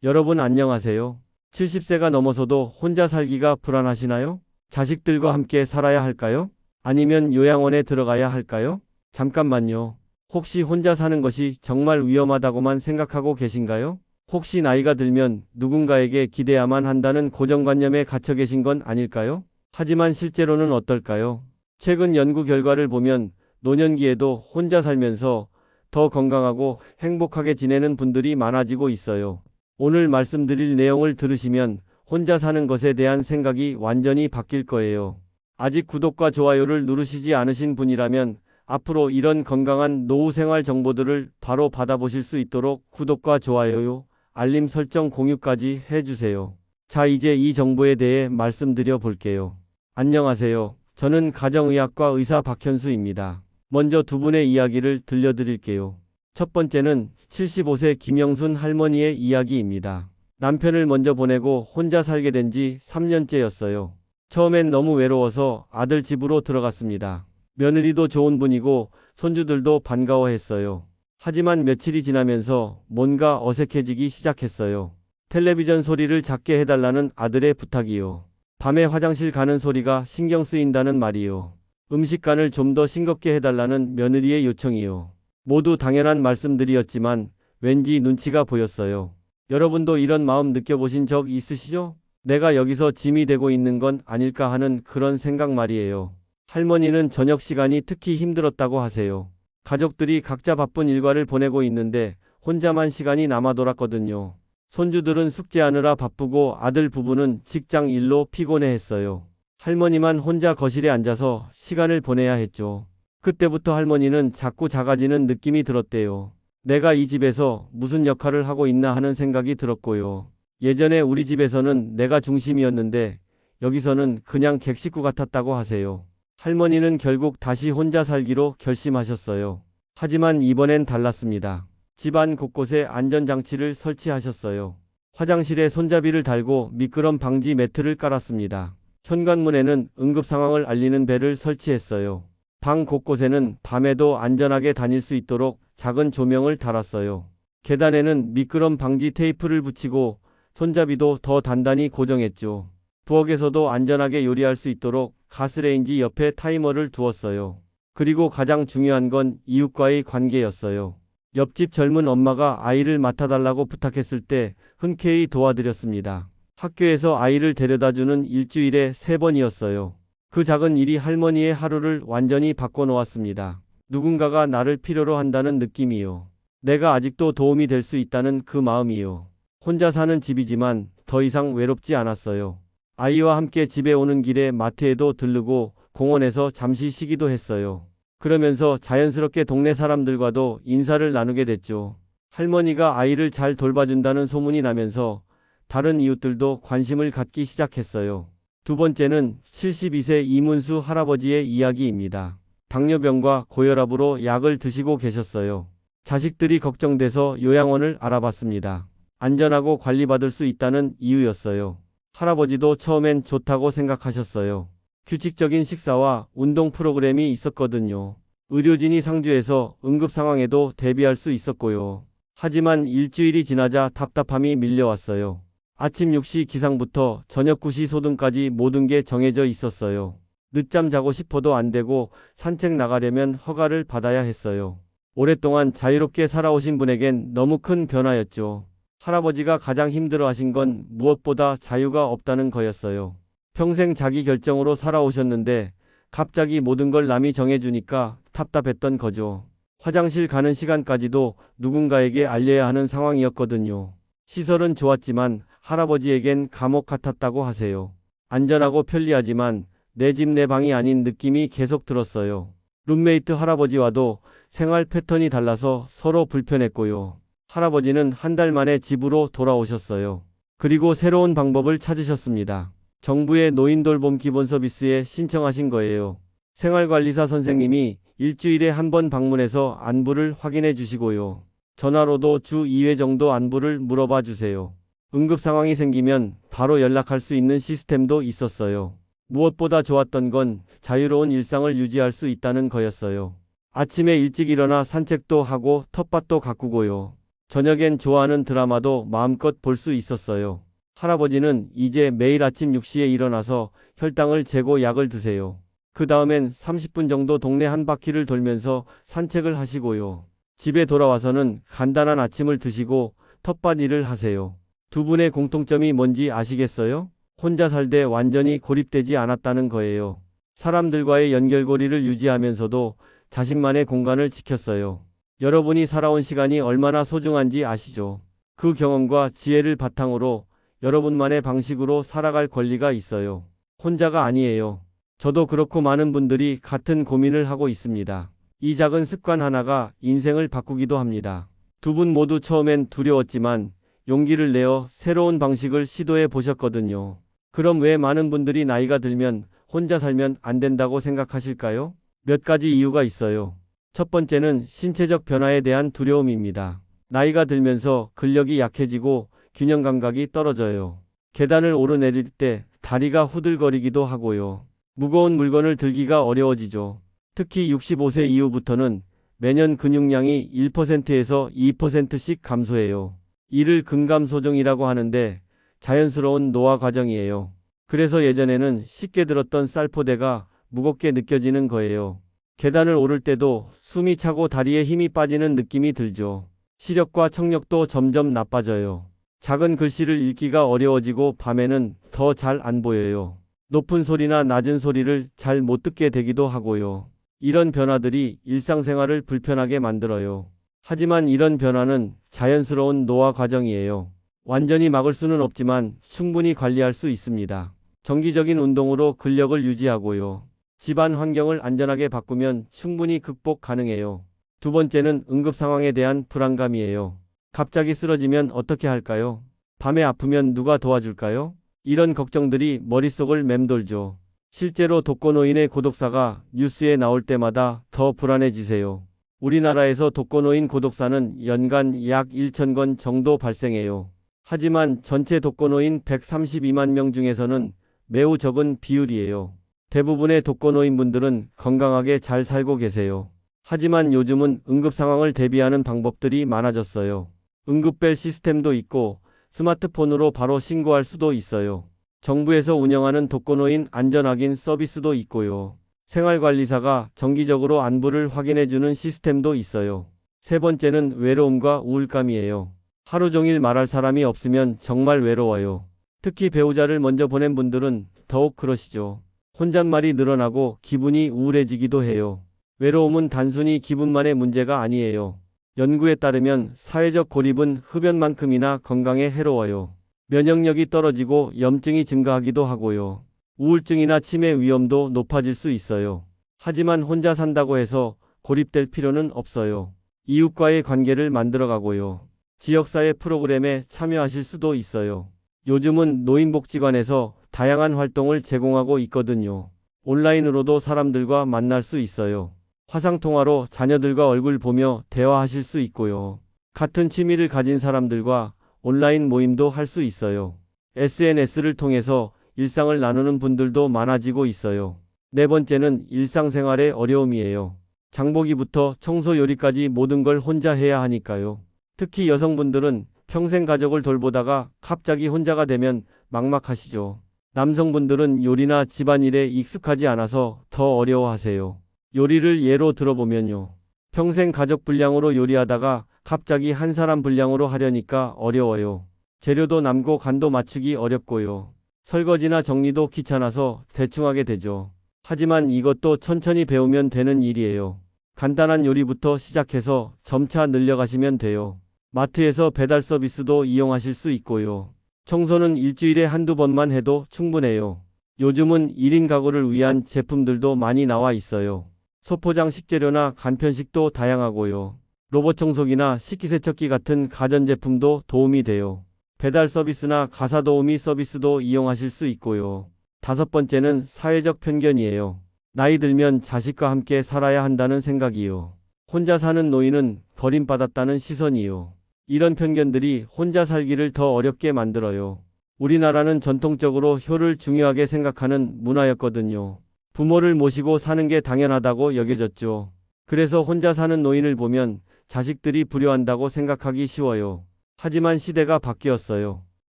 여러분 안녕하세요. 70세가 넘어서도 혼자 살기가 불안하시나요? 자식들과 함께 살아야 할까요? 아니면 요양원에 들어가야 할까요? 잠깐만요. 혹시 혼자 사는 것이 정말 위험하다고만 생각하고 계신가요? 혹시 나이가 들면 누군가에게 기대야만 한다는 고정관념에 갇혀 계신 건 아닐까요? 하지만 실제로는 어떨까요? 최근 연구 결과를 보면 노년기에도 혼자 살면서 더 건강하고 행복하게 지내는 분들이 많아지고 있어요. 오늘 말씀드릴 내용을 들으시면 혼자 사는 것에 대한 생각이 완전히 바뀔 거예요. 아직 구독과 좋아요를 누르시지 않으신 분이라면 앞으로 이런 건강한 노후 생활 정보들을 바로 받아보실 수 있도록 구독과 좋아요, 알림 설정 공유까지 해주세요. 자, 이제 이 정보에 대해 말씀드려 볼게요. 안녕하세요. 저는 가정의학과 의사 박현수입니다. 먼저 두 분의 이야기를 들려드릴게요. 첫 번째는 75세 김영순 할머니의 이야기입니다. 남편을 먼저 보내고 혼자 살게 된 지 3년째였어요. 처음엔 너무 외로워서 아들 집으로 들어갔습니다. 며느리도 좋은 분이고 손주들도 반가워했어요. 하지만 며칠이 지나면서 뭔가 어색해지기 시작했어요. 텔레비전 소리를 작게 해달라는 아들의 부탁이요. 밤에 화장실 가는 소리가 신경 쓰인다는 말이요. 음식간을 좀 더 싱겁게 해달라는 며느리의 요청이요. 모두 당연한 말씀들이었지만 왠지 눈치가 보였어요. 여러분도 이런 마음 느껴보신 적 있으시죠? 내가 여기서 짐이 되고 있는 건 아닐까 하는 그런 생각 말이에요. 할머니는 저녁 시간이 특히 힘들었다고 하세요. 가족들이 각자 바쁜 일과를 보내고 있는데 혼자만 시간이 남아 돌았거든요. 손주들은 숙제하느라 바쁘고 아들 부부는 직장 일로 피곤해했어요. 할머니만 혼자 거실에 앉아서 시간을 보내야 했죠. 그때부터 할머니는 자꾸 작아지는 느낌이 들었대요. 내가 이 집에서 무슨 역할을 하고 있나 하는 생각이 들었고요. 예전에 우리 집에서는 내가 중심이었는데 여기서는 그냥 객식구 같았다고 하세요. 할머니는 결국 다시 혼자 살기로 결심하셨어요. 하지만 이번엔 달랐습니다. 집안 곳곳에 안전장치를 설치하셨어요. 화장실에 손잡이를 달고 미끄럼 방지 매트를 깔았습니다. 현관문에는 응급 상황을 알리는 벨을 설치했어요. 방 곳곳에는 밤에도 안전하게 다닐 수 있도록 작은 조명을 달았어요. 계단에는 미끄럼 방지 테이프를 붙이고 손잡이도 더 단단히 고정했죠. 부엌에서도 안전하게 요리할 수 있도록 가스레인지 옆에 타이머를 두었어요. 그리고 가장 중요한 건 이웃과의 관계였어요. 옆집 젊은 엄마가 아이를 맡아달라고 부탁했을 때 흔쾌히 도와드렸습니다. 학교에서 아이를 데려다주는 일주일에 3번이었어요. 그 작은 일이 할머니의 하루를 완전히 바꿔놓았습니다. 누군가가 나를 필요로 한다는 느낌이요. 내가 아직도 도움이 될 수 있다는 그 마음이요. 혼자 사는 집이지만 더 이상 외롭지 않았어요. 아이와 함께 집에 오는 길에 마트에도 들르고 공원에서 잠시 쉬기도 했어요. 그러면서 자연스럽게 동네 사람들과도 인사를 나누게 됐죠. 할머니가 아이를 잘 돌봐준다는 소문이 나면서 다른 이웃들도 관심을 갖기 시작했어요. 두 번째는 72세 이문수 할아버지의 이야기입니다. 당뇨병과 고혈압으로 약을 드시고 계셨어요. 자식들이 걱정돼서 요양원을 알아봤습니다. 안전하고 관리받을 수 있다는 이유였어요. 할아버지도 처음엔 좋다고 생각하셨어요. 규칙적인 식사와 운동 프로그램이 있었거든요. 의료진이 상주해서 응급 상황에도 대비할 수 있었고요. 하지만 일주일이 지나자 답답함이 밀려왔어요. 아침 6시 기상부터 저녁 9시 소등까지 모든 게 정해져 있었어요. 늦잠 자고 싶어도 안 되고 산책 나가려면 허가를 받아야 했어요. 오랫동안 자유롭게 살아오신 분에겐 너무 큰 변화였죠. 할아버지가 가장 힘들어하신 건 무엇보다 자유가 없다는 거였어요. 평생 자기 결정으로 살아오셨는데 갑자기 모든 걸 남이 정해주니까 답답했던 거죠. 화장실 가는 시간까지도 누군가에게 알려야 하는 상황이었거든요. 시설은 좋았지만 할아버지에겐 감옥 같았다고 하세요. 안전하고 편리하지만 내 집 내 방이 아닌 느낌이 계속 들었어요. 룸메이트 할아버지와도 생활 패턴이 달라서 서로 불편했고요. 할아버지는 한 달 만에 집으로 돌아오셨어요. 그리고 새로운 방법을 찾으셨습니다. 정부의 노인 돌봄 기본 서비스에 신청하신 거예요. 생활관리사 선생님이 일주일에 한 번 방문해서 안부를 확인해 주시고요. 전화로도 주 2회 정도 안부를 물어봐 주세요. 응급 상황이 생기면 바로 연락할 수 있는 시스템도 있었어요. 무엇보다 좋았던 건 자유로운 일상을 유지할 수 있다는 거였어요. 아침에 일찍 일어나 산책도 하고 텃밭도 가꾸고요. 저녁엔 좋아하는 드라마도 마음껏 볼 수 있었어요. 할아버지는 이제 매일 아침 6시에 일어나서 혈당을 재고 약을 드세요. 그 다음엔 30분 정도 동네 한 바퀴를 돌면서 산책을 하시고요. 집에 돌아와서는 간단한 아침을 드시고 텃밭 일을 하세요. 두 분의 공통점이 뭔지 아시겠어요? 혼자 살되 완전히 고립되지 않았다는 거예요. 사람들과의 연결고리를 유지하면서도 자신만의 공간을 지켰어요. 여러분이 살아온 시간이 얼마나 소중한지 아시죠? 그 경험과 지혜를 바탕으로 여러분만의 방식으로 살아갈 권리가 있어요. 혼자가 아니에요. 저도 그렇고 많은 분들이 같은 고민을 하고 있습니다. 이 작은 습관 하나가 인생을 바꾸기도 합니다. 두 분 모두 처음엔 두려웠지만 용기를 내어 새로운 방식을 시도해 보셨거든요. 그럼 왜 많은 분들이 나이가 들면 혼자 살면 안 된다고 생각하실까요? 몇 가지 이유가 있어요. 첫 번째는 신체적 변화에 대한 두려움입니다. 나이가 들면서 근력이 약해지고 균형 감각이 떨어져요. 계단을 오르내릴 때 다리가 후들거리기도 하고요. 무거운 물건을 들기가 어려워지죠. 특히 65세 이후부터는 매년 근육량이 1%에서 2%씩 감소해요. 이를 근감소정이라고 하는데 자연스러운 노화 과정이에요. 그래서 예전에는 쉽게 들었던 쌀포대가 무겁게 느껴지는 거예요. 계단을 오를 때도 숨이 차고 다리에 힘이 빠지는 느낌이 들죠. 시력과 청력도 점점 나빠져요. 작은 글씨를 읽기가 어려워지고 밤에는 더 잘 안 보여요. 높은 소리나 낮은 소리를 잘 못 듣게 되기도 하고요. 이런 변화들이 일상생활을 불편하게 만들어요. 하지만 이런 변화는 자연스러운 노화 과정이에요. 완전히 막을 수는 없지만 충분히 관리할 수 있습니다. 정기적인 운동으로 근력을 유지하고요. 집안 환경을 안전하게 바꾸면 충분히 극복 가능해요. 두 번째는 응급 상황에 대한 불안감이에요. 갑자기 쓰러지면 어떻게 할까요? 밤에 아프면 누가 도와줄까요? 이런 걱정들이 머릿속을 맴돌죠. 실제로 독거노인의 고독사가 뉴스에 나올 때마다 더 불안해지세요. 우리나라에서 독거노인 고독사는 연간 약 1,000건 정도 발생해요. 하지만 전체 독거노인 132만 명 중에서는 매우 적은 비율이에요. 대부분의 독거노인분들은 건강하게 잘 살고 계세요. 하지만 요즘은 응급 상황을 대비하는 방법들이 많아졌어요. 응급벨 시스템도 있고 스마트폰으로 바로 신고할 수도 있어요. 정부에서 운영하는 독거노인 안전확인 서비스도 있고요. 생활관리사가 정기적으로 안부를 확인해주는 시스템도 있어요. 세 번째는 외로움과 우울감이에요. 하루 종일 말할 사람이 없으면 정말 외로워요. 특히 배우자를 먼저 보낸 분들은 더욱 그러시죠. 혼잣말이 늘어나고 기분이 우울해지기도 해요. 외로움은 단순히 기분만의 문제가 아니에요. 연구에 따르면 사회적 고립은 흡연만큼이나 건강에 해로워요. 면역력이 떨어지고 염증이 증가하기도 하고요. 우울증이나 치매 위험도 높아질 수 있어요. 하지만 혼자 산다고 해서 고립될 필요는 없어요. 이웃과의 관계를 만들어가고요. 지역사회 프로그램에 참여하실 수도 있어요. 요즘은 노인복지관에서 다양한 활동을 제공하고 있거든요. 온라인으로도 사람들과 만날 수 있어요. 화상통화로 자녀들과 얼굴 보며 대화하실 수 있고요. 같은 취미를 가진 사람들과 온라인 모임도 할 수 있어요. SNS를 통해서 일상을 나누는 분들도 많아지고 있어요. 네 번째는 일상생활의 어려움이에요. 장보기부터 청소 요리까지 모든 걸 혼자 해야 하니까요. 특히 여성분들은 평생 가족을 돌보다가 갑자기 혼자가 되면 막막하시죠. 남성분들은 요리나 집안일에 익숙하지 않아서 더 어려워하세요. 요리를 예로 들어보면요. 평생 가족 분량으로 요리하다가 갑자기 한 사람 분량으로 하려니까 어려워요. 재료도 남고 간도 맞추기 어렵고요. 설거지나 정리도 귀찮아서 대충 하게 되죠. 하지만 이것도 천천히 배우면 되는 일이에요. 간단한 요리부터 시작해서 점차 늘려가시면 돼요. 마트에서 배달 서비스도 이용하실 수 있고요. 청소는 일주일에 한두 번만 해도 충분해요. 요즘은 1인 가구를 위한 제품들도 많이 나와 있어요. 소포장 식재료나 간편식도 다양하고요. 로봇 청소기나 식기세척기 같은 가전제품도 도움이 돼요. 배달 서비스나 가사도우미 서비스도 이용하실 수 있고요. 다섯 번째는 사회적 편견이에요. 나이 들면 자식과 함께 살아야 한다는 생각이요. 혼자 사는 노인은 버림받았다는 시선이요. 이런 편견들이 혼자 살기를 더 어렵게 만들어요. 우리나라는 전통적으로 효를 중요하게 생각하는 문화였거든요. 부모를 모시고 사는 게 당연하다고 여겨졌죠. 그래서 혼자 사는 노인을 보면 자식들이 불효한다고 생각하기 쉬워요. 하지만 시대가 바뀌었어요.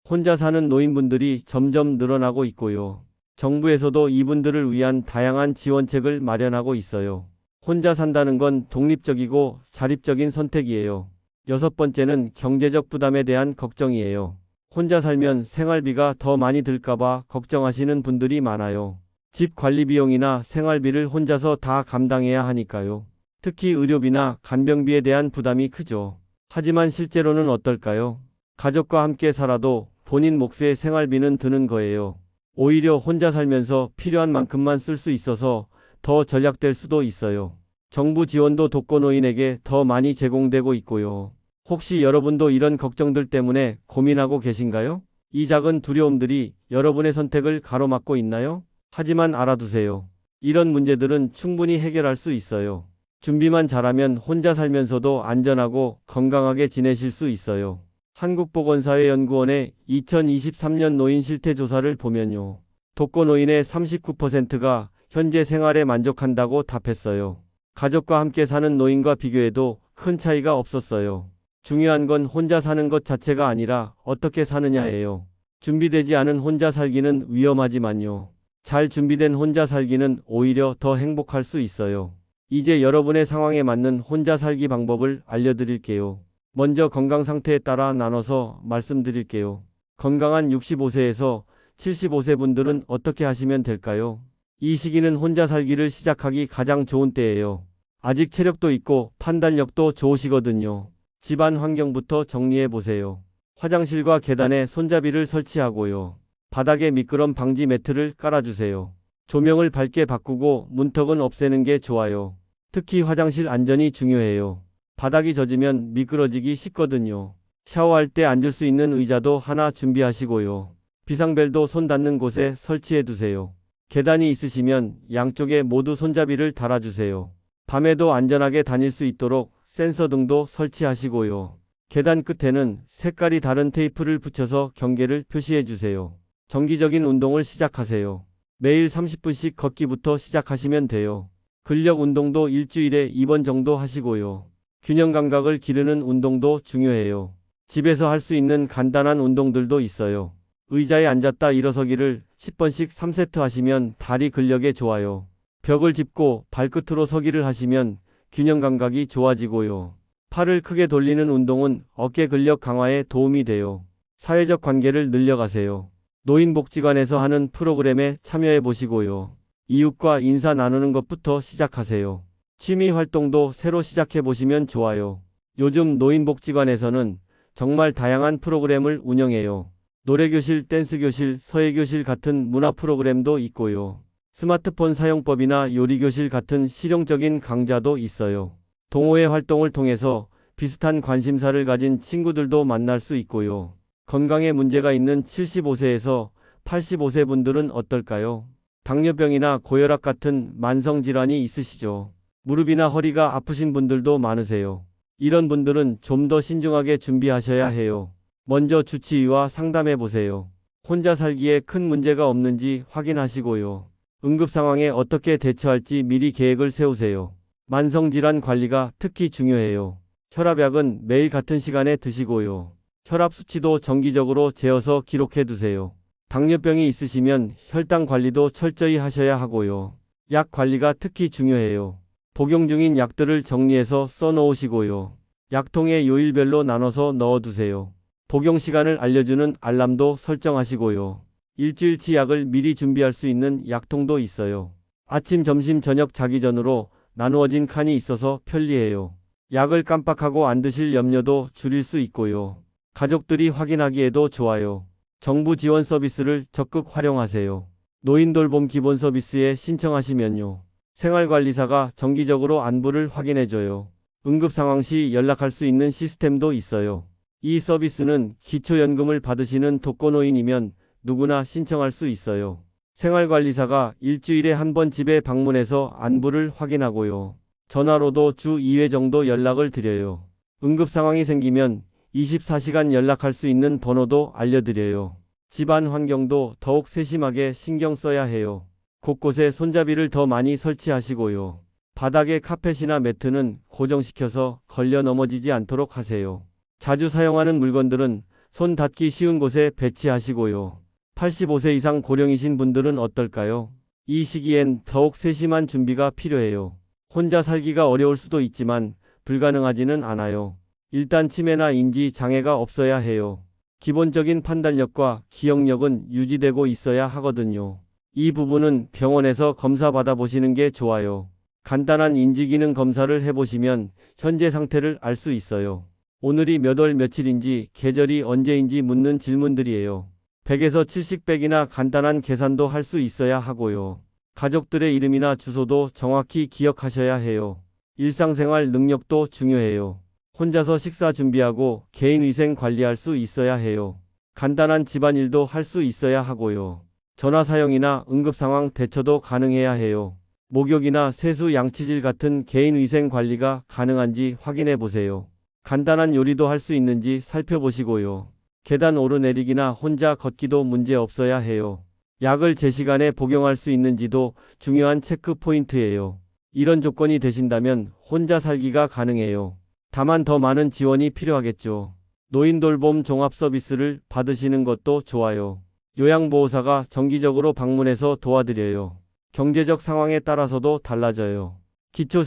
혼자 사는 노인분들이 점점 늘어나고 있고요. 정부에서도 이분들을 위한 다양한 지원책을 마련하고 있어요. 혼자 산다는 건 독립적이고 자립적인 선택이에요. 여섯 번째는 경제적 부담에 대한 걱정이에요. 혼자 살면 생활비가 더 많이 들까봐 걱정하시는 분들이 많아요. 집 관리 비용이나 생활비를 혼자서 다 감당해야 하니까요. 특히 의료비나 간병비에 대한 부담이 크죠. 하지만 실제로는 어떨까요? 가족과 함께 살아도 본인 몫의 생활비는 드는 거예요. 오히려 혼자 살면서 필요한 만큼만 쓸 수 있어서 더 절약될 수도 있어요. 정부 지원도 독거노인에게 더 많이 제공되고 있고요. 혹시 여러분도 이런 걱정들 때문에 고민하고 계신가요? 이 작은 두려움들이 여러분의 선택을 가로막고 있나요? 하지만 알아두세요. 이런 문제들은 충분히 해결할 수 있어요. 준비만 잘하면 혼자 살면서도 안전하고 건강하게 지내실 수 있어요. 한국보건사회연구원의 2023년 노인 실태조사를 보면요. 독거노인의 39%가 현재 생활에 만족한다고 답했어요. 가족과 함께 사는 노인과 비교해도 큰 차이가 없었어요. 중요한 건 혼자 사는 것 자체가 아니라 어떻게 사느냐예요. 준비되지 않은 혼자 살기는 위험하지만요. 잘 준비된 혼자 살기는 오히려 더 행복할 수 있어요. 이제 여러분의 상황에 맞는 혼자 살기 방법을 알려드릴게요. 먼저 건강 상태에 따라 나눠서 말씀드릴게요. 건강한 65세에서 75세 분들은 어떻게 하시면 될까요? 이 시기는 혼자 살기를 시작하기 가장 좋은 때예요. 아직 체력도 있고 판단력도 좋으시거든요. 집안 환경부터 정리해 보세요. 화장실과 계단에 손잡이를 설치하고요. 바닥에 미끄럼 방지 매트를 깔아주세요. 조명을 밝게 바꾸고 문턱은 없애는 게 좋아요. 특히 화장실 안전이 중요해요. 바닥이 젖으면 미끄러지기 쉽거든요. 샤워할 때 앉을 수 있는 의자도 하나 준비하시고요. 비상벨도 손 닿는 곳에 설치해 두세요. 계단이 있으시면 양쪽에 모두 손잡이를 달아주세요. 밤에도 안전하게 다닐 수 있도록 센서 등도 설치하시고요. 계단 끝에는 색깔이 다른 테이프를 붙여서 경계를 표시해 주세요. 정기적인 운동을 시작하세요. 매일 30분씩 걷기부터 시작하시면 돼요. 근력 운동도 일주일에 2번 정도 하시고요. 균형 감각을 기르는 운동도 중요해요. 집에서 할 수 있는 간단한 운동들도 있어요. 의자에 앉았다 일어서기를 10번씩 3세트 하시면 다리 근력에 좋아요. 벽을 짚고 발끝으로 서기를 하시면 균형 감각이 좋아지고요. 팔을 크게 돌리는 운동은 어깨 근력 강화에 도움이 돼요. 사회적 관계를 늘려가세요. 노인복지관에서 하는 프로그램에 참여해 보시고요. 이웃과 인사 나누는 것부터 시작하세요. 취미 활동도 새로 시작해 보시면 좋아요. 요즘 노인복지관에서는 정말 다양한 프로그램을 운영해요. 노래교실, 댄스교실, 서예교실 같은 문화 프로그램도 있고요. 스마트폰 사용법이나 요리교실 같은 실용적인 강좌도 있어요. 동호회 활동을 통해서 비슷한 관심사를 가진 친구들도 만날 수 있고요. 건강에 문제가 있는 75세에서 85세 분들은 어떨까요? 당뇨병이나 고혈압 같은 만성질환이 있으시죠? 무릎이나 허리가 아프신 분들도 많으세요. 이런 분들은 좀 더 신중하게 준비하셔야 해요. 먼저 주치의와 상담해 보세요. 혼자 살기에 큰 문제가 없는지 확인하시고요. 응급 상황에 어떻게 대처할지 미리 계획을 세우세요. 만성질환 관리가 특히 중요해요. 혈압약은 매일 같은 시간에 드시고요. 혈압 수치도 정기적으로 재어서 기록해 두세요. 당뇨병이 있으시면 혈당 관리도 철저히 하셔야 하고요. 약 관리가 특히 중요해요. 복용 중인 약들을 정리해서 써놓으시고요. 약통에 요일별로 나눠서 넣어두세요. 복용 시간을 알려주는 알람도 설정하시고요. 일주일치 약을 미리 준비할 수 있는 약통도 있어요. 아침, 점심, 저녁 자기 전으로 나누어진 칸이 있어서 편리해요. 약을 깜빡하고 안 드실 염려도 줄일 수 있고요. 가족들이 확인하기에도 좋아요. 정부 지원 서비스를 적극 활용하세요. 노인돌봄 기본 서비스에 신청하시면요. 생활관리사가 정기적으로 안부를 확인해줘요. 응급 상황 시 연락할 수 있는 시스템도 있어요. 이 서비스는 기초연금을 받으시는 독거노인이면 누구나 신청할 수 있어요. 생활관리사가 일주일에 한 번 집에 방문해서 안부를 확인하고요. 전화로도 주 2회 정도 연락을 드려요. 응급 상황이 생기면 24시간 연락할 수 있는 번호도 알려드려요. 집안 환경도 더욱 세심하게 신경 써야 해요. 곳곳에 손잡이를 더 많이 설치하시고요. 바닥에 카펫이나 매트는 고정시켜서 걸려 넘어지지 않도록 하세요. 자주 사용하는 물건들은 손 닿기 쉬운 곳에 배치하시고요. 85세 이상 고령이신 분들은 어떨까요? 이 시기엔 더욱 세심한 준비가 필요해요. 혼자 살기가 어려울 수도 있지만 불가능하지는 않아요. 일단 치매나 인지 장애가 없어야 해요. 기본적인 판단력과 기억력은 유지되고 있어야 하거든요. 이 부분은 병원에서 검사 받아보시는 게 좋아요. 간단한 인지기능 검사를 해보시면 현재 상태를 알 수 있어요. 오늘이 몇 월 며칠인지 계절이 언제인지 묻는 질문들이에요. 100에서 70백이나 간단한 계산도 할 수 있어야 하고요. 가족들의 이름이나 주소도 정확히 기억하셔야 해요. 일상생활 능력도 중요해요. 혼자서 식사 준비하고 개인위생 관리할 수 있어야 해요. 간단한 집안일도 할 수 있어야 하고요. 전화 사용이나 응급상황 대처도 가능해야 해요. 목욕이나 세수 양치질 같은 개인위생 관리가 가능한지 확인해 보세요. 간단한 요리도 할 수 있는지 살펴보시고요. 계단 오르내리기나 혼자 걷기도 문제 없어야 해요. 약을 제 시간에 복용할 수 있는지도 중요한 체크 포인트예요. 이런 조건이 되신다면 혼자 살기가 가능해요. 다만 더 많은 지원이 필요하겠죠. 노인돌봄 종합 서비스를 받으시는 것도 좋아요. 요양보호사가 정기적으로 방문해서 도와드려요. 경제적 상황에 따라서도 달라져요.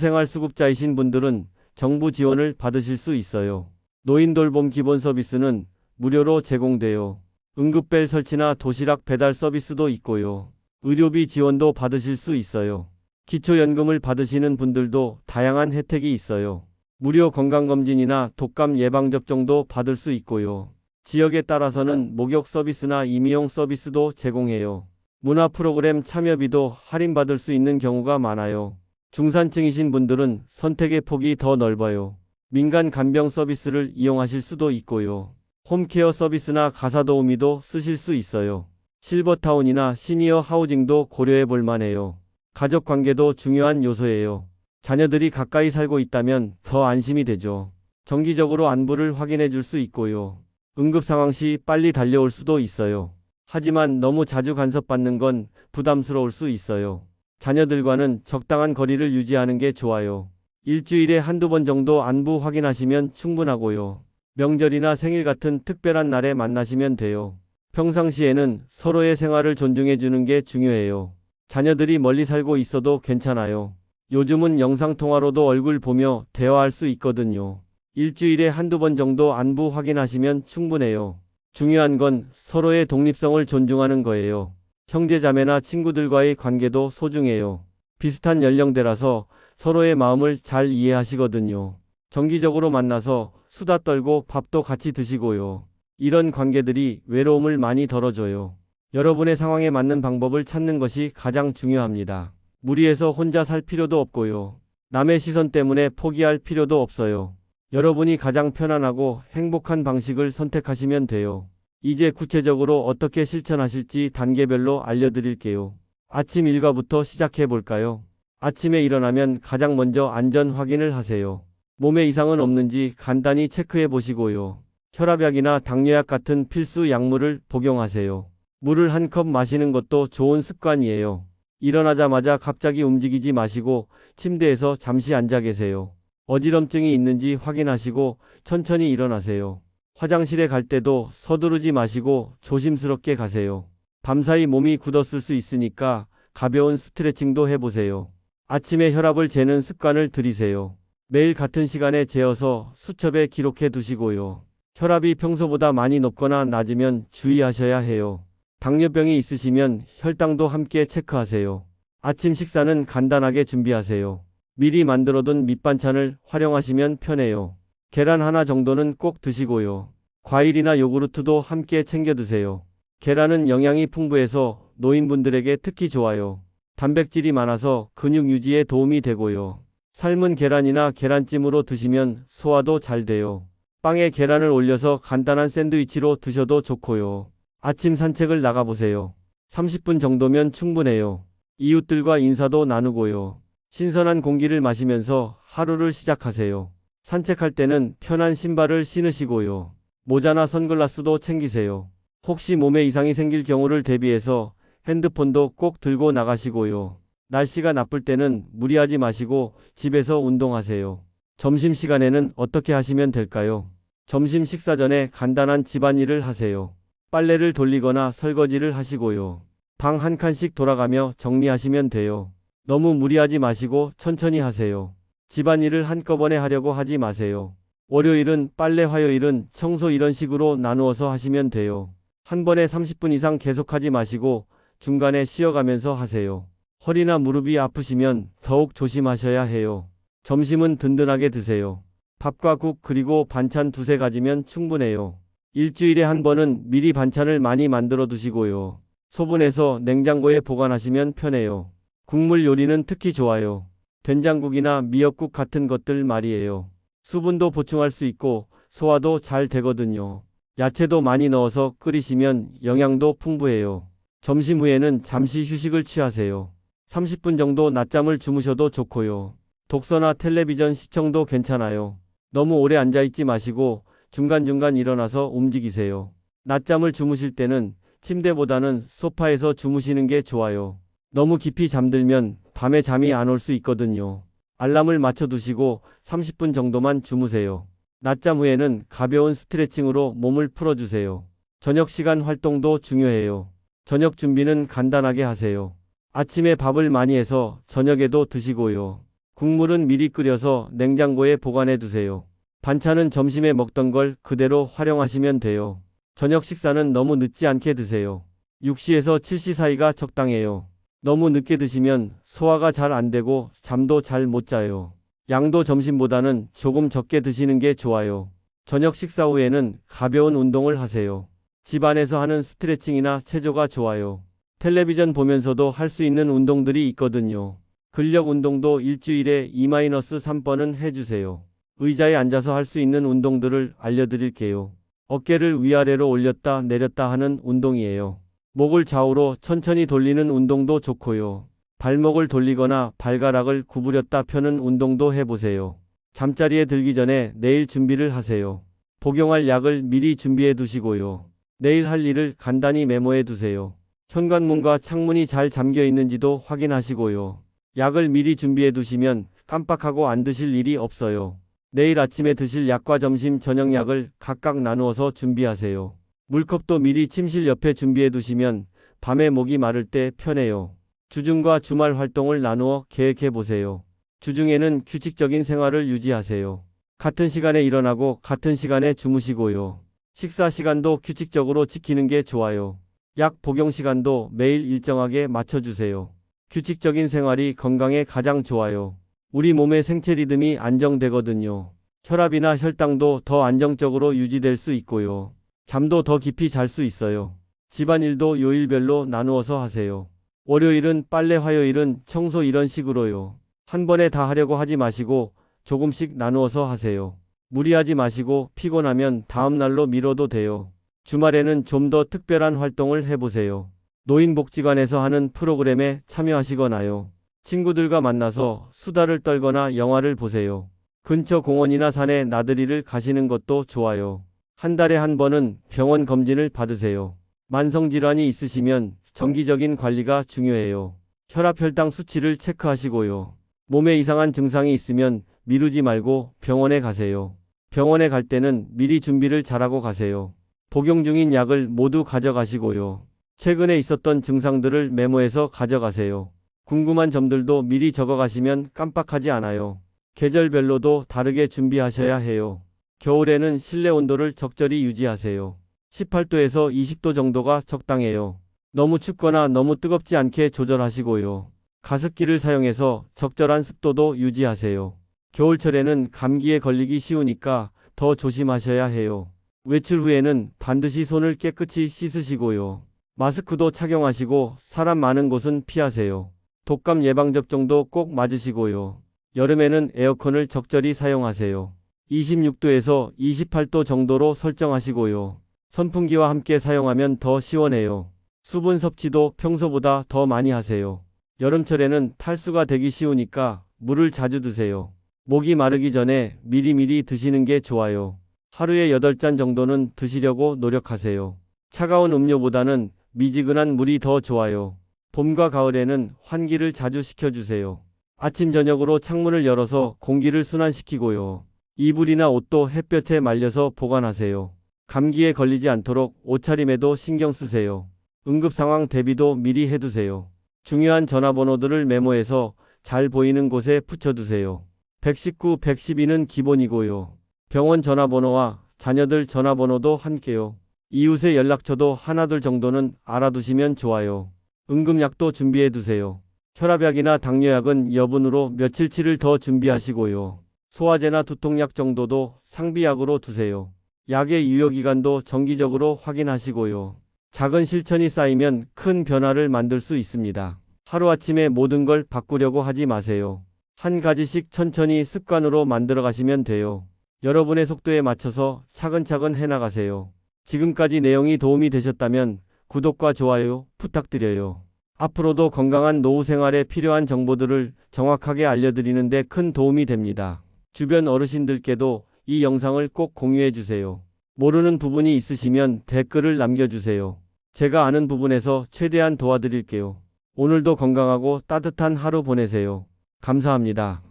기초생활수급자이신 분들은 정부 지원을 받으실 수 있어요. 노인돌봄 기본 서비스는 무료로 제공돼요. 응급벨 설치나 도시락 배달 서비스도 있고요. 의료비 지원도 받으실 수 있어요. 기초연금을 받으시는 분들도 다양한 혜택이 있어요. 무료 건강검진이나 독감 예방접종도 받을 수 있고요. 지역에 따라서는 목욕 서비스나 임의용 서비스도 제공해요. 문화 프로그램 참여비도 할인받을 수 있는 경우가 많아요. 중산층이신 분들은 선택의 폭이 더 넓어요. 민간 간병 서비스를 이용하실 수도 있고요. 홈케어 서비스나 가사도우미도 쓰실 수 있어요. 실버타운이나 시니어 하우징도 고려해 볼 만해요. 가족 관계도 중요한 요소예요. 자녀들이 가까이 살고 있다면 더 안심이 되죠. 정기적으로 안부를 확인해 줄 수 있고요. 응급 상황 시 빨리 달려올 수도 있어요. 하지만 너무 자주 간섭받는 건 부담스러울 수 있어요. 자녀들과는 적당한 거리를 유지하는 게 좋아요. 일주일에 한두 번 정도 안부 확인하시면 충분하고요. 명절이나 생일 같은 특별한 날에 만나시면 돼요. 평상시에는 서로의 생활을 존중해 주는 게 중요해요. 자녀들이 멀리 살고 있어도 괜찮아요. 요즘은 영상통화로도 얼굴 보며 대화할 수 있거든요. 일주일에 한두 번 정도 안부 확인하시면 충분해요. 중요한 건 서로의 독립성을 존중하는 거예요. 형제자매나 친구들과의 관계도 소중해요. 비슷한 연령대라서 서로의 마음을 잘 이해하시거든요. 정기적으로 만나서 수다 떨고 밥도 같이 드시고요. 이런 관계들이 외로움을 많이 덜어줘요. 여러분의 상황에 맞는 방법을 찾는 것이 가장 중요합니다. 무리해서 혼자 살 필요도 없고요. 남의 시선 때문에 포기할 필요도 없어요. 여러분이 가장 편안하고 행복한 방식을 선택하시면 돼요. 이제 구체적으로 어떻게 실천하실지 단계별로 알려드릴게요. 아침 일과부터 시작해 볼까요? 아침에 일어나면 가장 먼저 안전 확인을 하세요. 몸에 이상은 없는지 간단히 체크해 보시고요. 혈압약이나 당뇨약 같은 필수 약물을 복용하세요. 물을 한 컵 마시는 것도 좋은 습관이에요. 일어나자마자 갑자기 움직이지 마시고 침대에서 잠시 앉아 계세요. 어지럼증이 있는지 확인하시고 천천히 일어나세요. 화장실에 갈 때도 서두르지 마시고 조심스럽게 가세요. 밤사이 몸이 굳었을 수 있으니까 가벼운 스트레칭도 해보세요. 아침에 혈압을 재는 습관을 들이세요. 매일 같은 시간에 재어서 수첩에 기록해 두시고요. 혈압이 평소보다 많이 높거나 낮으면 주의하셔야 해요. 당뇨병이 있으시면 혈당도 함께 체크하세요. 아침 식사는 간단하게 준비하세요. 미리 만들어둔 밑반찬을 활용하시면 편해요. 계란 하나 정도는 꼭 드시고요. 과일이나 요구르트도 함께 챙겨 드세요. 계란은 영양이 풍부해서 노인분들에게 특히 좋아요. 단백질이 많아서 근육 유지에 도움이 되고요. 삶은 계란이나 계란찜으로 드시면 소화도 잘 돼요. 빵에 계란을 올려서 간단한 샌드위치로 드셔도 좋고요. 아침 산책을 나가보세요. 30분 정도면 충분해요. 이웃들과 인사도 나누고요. 신선한 공기를 마시면서 하루를 시작하세요. 산책할 때는 편한 신발을 신으시고요. 모자나 선글라스도 챙기세요. 혹시 몸에 이상이 생길 경우를 대비해서 핸드폰도 꼭 들고 나가시고요. 날씨가 나쁠 때는 무리하지 마시고 집에서 운동하세요. 점심시간에는 어떻게 하시면 될까요? 점심 식사 전에 간단한 집안일을 하세요. 빨래를 돌리거나 설거지를 하시고요. 방 한 칸씩 돌아가며 정리하시면 돼요. 너무 무리하지 마시고 천천히 하세요. 집안일을 한꺼번에 하려고 하지 마세요. 월요일은 빨래, 화요일은 청소 이런 식으로 나누어서 하시면 돼요. 한 번에 30분 이상 계속하지 마시고 중간에 쉬어가면서 하세요. 허리나 무릎이 아프시면 더욱 조심하셔야 해요. 점심은 든든하게 드세요. 밥과 국 그리고 반찬 두세 가지면 충분해요. 일주일에 한 번은 미리 반찬을 많이 만들어 두시고요. 소분해서 냉장고에 보관하시면 편해요. 국물 요리는 특히 좋아요. 된장국이나 미역국 같은 것들 말이에요. 수분도 보충할 수 있고 소화도 잘 되거든요. 야채도 많이 넣어서 끓이시면 영양도 풍부해요. 점심 후에는 잠시 휴식을 취하세요. 30분 정도 낮잠을 주무셔도 좋고요. 독서나 텔레비전 시청도 괜찮아요. 너무 오래 앉아있지 마시고 중간중간 일어나서 움직이세요. 낮잠을 주무실 때는 침대보다는 소파에서 주무시는 게 좋아요. 너무 깊이 잠들면 밤에 잠이 안 올 수 있거든요. 알람을 맞춰 두시고 30분 정도만 주무세요. 낮잠 후에는 가벼운 스트레칭으로 몸을 풀어주세요. 저녁 시간 활동도 중요해요. 저녁 준비는 간단하게 하세요. 아침에 밥을 많이 해서 저녁에도 드시고요. 국물은 미리 끓여서 냉장고에 보관해 두세요. 반찬은 점심에 먹던 걸 그대로 활용하시면 돼요. 저녁 식사는 너무 늦지 않게 드세요. 6시에서 7시 사이가 적당해요. 너무 늦게 드시면 소화가 잘 안 되고 잠도 잘 못 자요. 양도 점심보다는 조금 적게 드시는 게 좋아요. 저녁 식사 후에는 가벼운 운동을 하세요. 집 안에서 하는 스트레칭이나 체조가 좋아요. 텔레비전 보면서도 할 수 있는 운동들이 있거든요. 근력 운동도 일주일에 2-3번은 해주세요. 의자에 앉아서 할 수 있는 운동들을 알려드릴게요. 어깨를 위아래로 올렸다 내렸다 하는 운동이에요. 목을 좌우로 천천히 돌리는 운동도 좋고요. 발목을 돌리거나 발가락을 구부렸다 펴는 운동도 해보세요. 잠자리에 들기 전에 내일 준비를 하세요. 복용할 약을 미리 준비해 두시고요. 내일 할 일을 간단히 메모해 두세요. 현관문과 창문이 잘 잠겨 있는지도 확인하시고요. 약을 미리 준비해 두시면 깜빡하고 안 드실 일이 없어요. 내일 아침에 드실 약과 점심, 저녁 약을 각각 나누어서 준비하세요. 물컵도 미리 침실 옆에 준비해 두시면 밤에 목이 마를 때 편해요. 주중과 주말 활동을 나누어 계획해 보세요. 주중에는 규칙적인 생활을 유지하세요. 같은 시간에 일어나고 같은 시간에 주무시고요. 식사 시간도 규칙적으로 지키는 게 좋아요. 약 복용 시간도 매일 일정하게 맞춰주세요. 규칙적인 생활이 건강에 가장 좋아요. 우리 몸의 생체 리듬이 안정되거든요. 혈압이나 혈당도 더 안정적으로 유지될 수 있고요. 잠도 더 깊이 잘 수 있어요. 집안일도 요일별로 나누어서 하세요. 월요일은 빨래, 화요일은 청소 이런 식으로요. 한 번에 다 하려고 하지 마시고 조금씩 나누어서 하세요. 무리하지 마시고 피곤하면 다음 날로 미뤄도 돼요. 주말에는 좀 더 특별한 활동을 해보세요. 노인복지관에서 하는 프로그램에 참여하시거나요. 친구들과 만나서 수다를 떨거나 영화를 보세요. 근처 공원이나 산에 나들이를 가시는 것도 좋아요. 한 달에 한 번은 병원 검진을 받으세요. 만성질환이 있으시면 정기적인 관리가 중요해요. 혈압, 혈당 수치를 체크하시고요. 몸에 이상한 증상이 있으면 미루지 말고 병원에 가세요. 병원에 갈 때는 미리 준비를 잘하고 가세요. 복용 중인 약을 모두 가져가시고요. 최근에 있었던 증상들을 메모해서 가져가세요. 궁금한 점들도 미리 적어가시면 깜빡하지 않아요. 계절별로도 다르게 준비하셔야 해요. 겨울에는 실내 온도를 적절히 유지하세요. 18도에서 20도 정도가 적당해요. 너무 춥거나 너무 뜨겁지 않게 조절하시고요. 가습기를 사용해서 적절한 습도도 유지하세요. 겨울철에는 감기에 걸리기 쉬우니까 더 조심하셔야 해요. 외출 후에는 반드시 손을 깨끗이 씻으시고요. 마스크도 착용하시고 사람 많은 곳은 피하세요. 독감 예방접종도 꼭 맞으시고요. 여름에는 에어컨을 적절히 사용하세요. 26도에서 28도 정도로 설정하시고요. 선풍기와 함께 사용하면 더 시원해요. 수분 섭취도 평소보다 더 많이 하세요. 여름철에는 탈수가 되기 쉬우니까 물을 자주 드세요. 목이 마르기 전에 미리미리 드시는 게 좋아요. 하루에 8잔 정도는 드시려고 노력하세요. 차가운 음료보다는 미지근한 물이 더 좋아요. 봄과 가을에는 환기를 자주 시켜주세요. 아침 저녁으로 창문을 열어서 공기를 순환시키고요. 이불이나 옷도 햇볕에 말려서 보관하세요. 감기에 걸리지 않도록 옷차림에도 신경 쓰세요. 응급 상황 대비도 미리 해두세요. 중요한 전화번호들을 메모해서 잘 보이는 곳에 붙여두세요. 119, 112는 기본이고요. 병원 전화번호와 자녀들 전화번호도 함께요. 이웃의 연락처도 하나둘 정도는 알아두시면 좋아요. 응급약도 준비해두세요. 혈압약이나 당뇨약은 여분으로 며칠치를 더 준비하시고요. 소화제나 두통약 정도도 상비약으로 두세요. 약의 유효기간도 정기적으로 확인하시고요. 작은 실천이 쌓이면 큰 변화를 만들 수 있습니다. 하루아침에 모든 걸 바꾸려고 하지 마세요. 한 가지씩 천천히 습관으로 만들어 가시면 돼요. 여러분의 속도에 맞춰서 차근차근 해나가세요. 지금까지 내용이 도움이 되셨다면 구독과 좋아요 부탁드려요. 앞으로도 건강한 노후 생활에 필요한 정보들을 정확하게 알려드리는 데 큰 도움이 됩니다. 주변 어르신들께도 이 영상을 꼭 공유해 주세요. 모르는 부분이 있으시면 댓글을 남겨주세요. 제가 아는 부분에서 최대한 도와드릴게요. 오늘도 건강하고 따뜻한 하루 보내세요. 감사합니다.